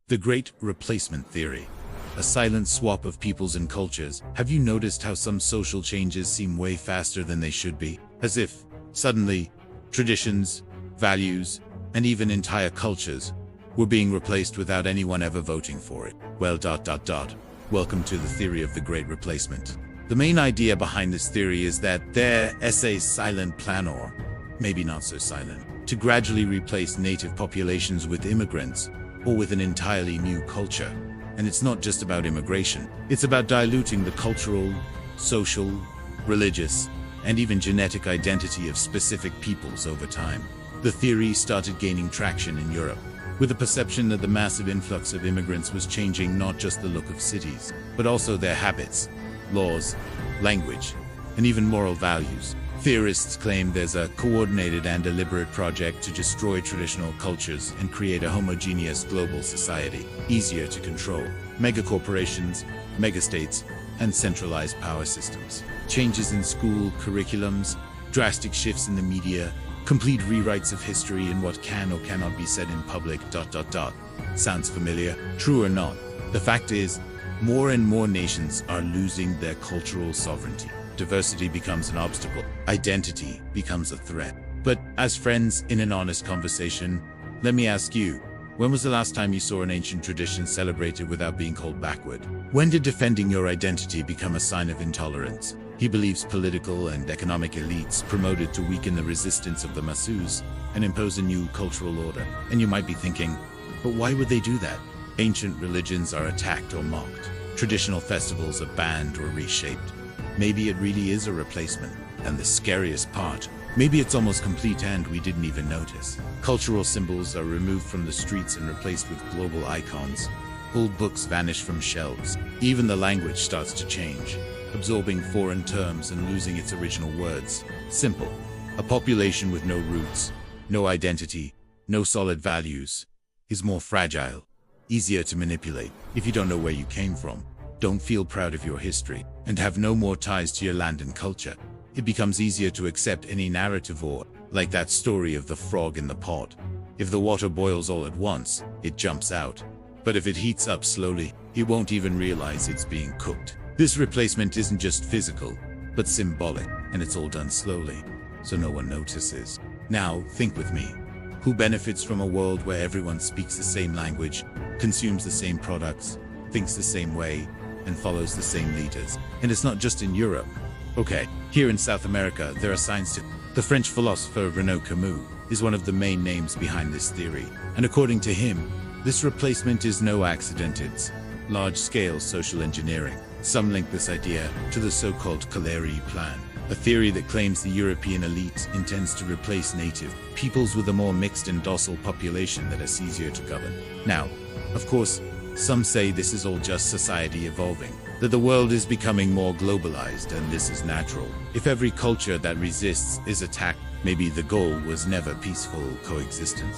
The Great Replacement Theory. A silent swap of peoples and cultures. Have you noticed how some social changes seem way faster than they should be? As if, suddenly, traditions, values, and even entire cultures were being replaced without anyone ever voting for it. Well, welcome to the theory of the Great Replacement. The main idea behind this theory is that there is a silent plan, or maybe not so silent, to gradually replace native populations with immigrants, or with an entirely new culture. And it's not just about immigration. It's about diluting the cultural, social, religious, and even genetic identity of specific peoples over time. The theory started gaining traction in Europe, with the perception that the massive influx of immigrants was changing not just the look of cities, but also their habits, laws, language, and even moral values. Theorists claim there's a coordinated and deliberate project to destroy traditional cultures and create a homogeneous global society, easier to control. Megacorporations, megastates, and centralized power systems. Changes in school curriculums, drastic shifts in the media, complete rewrites of history and what can or cannot be said in public. Sounds familiar? True or not, the fact is, more and more nations are losing their cultural sovereignty. Diversity becomes an obstacle. Identity becomes a threat. But as friends in an honest conversation, let me ask you, when was the last time you saw an ancient tradition celebrated without being called backward? When did defending your identity become a sign of intolerance? He believes political and economic elites promoted to weaken the resistance of the masses and impose a new cultural order. And you might be thinking, but why would they do that? Ancient religions are attacked or mocked. Traditional festivals are banned or reshaped. Maybe it really is a replacement. And the scariest part, maybe it's almost complete and we didn't even notice. Cultural symbols are removed from the streets and replaced with global icons. Old books vanish from shelves. Even the language starts to change, absorbing foreign terms and losing its original words. Simple. A population with no roots, no identity, no solid values, is more fragile, easier to manipulate. If you don't know where you came from, don't feel proud of your history, and have no more ties to your land and culture, it becomes easier to accept any narrative, or, like that story of the frog in the pot, if the water boils all at once, it jumps out. But if it heats up slowly, it won't even realize it's being cooked. This replacement isn't just physical, but symbolic, and it's all done slowly, so no one notices. Now, think with me. Who benefits from a world where everyone speaks the same language, consumes the same products, thinks the same way, and follows the same leaders? And it's not just in Europe. Okay, here in South America, there are signs to. The French philosopher René Camus is one of the main names behind this theory. And according to him, this replacement is no accident, it's large-scale social engineering. Some link this idea to the so-called Kaleri plan, a theory that claims the European elite intends to replace native peoples with a more mixed and docile population that is easier to govern. Now, of course, some say this is all just society evolving, that the world is becoming more globalized and this is natural. If every culture that resists is attacked, maybe the goal was never peaceful coexistence.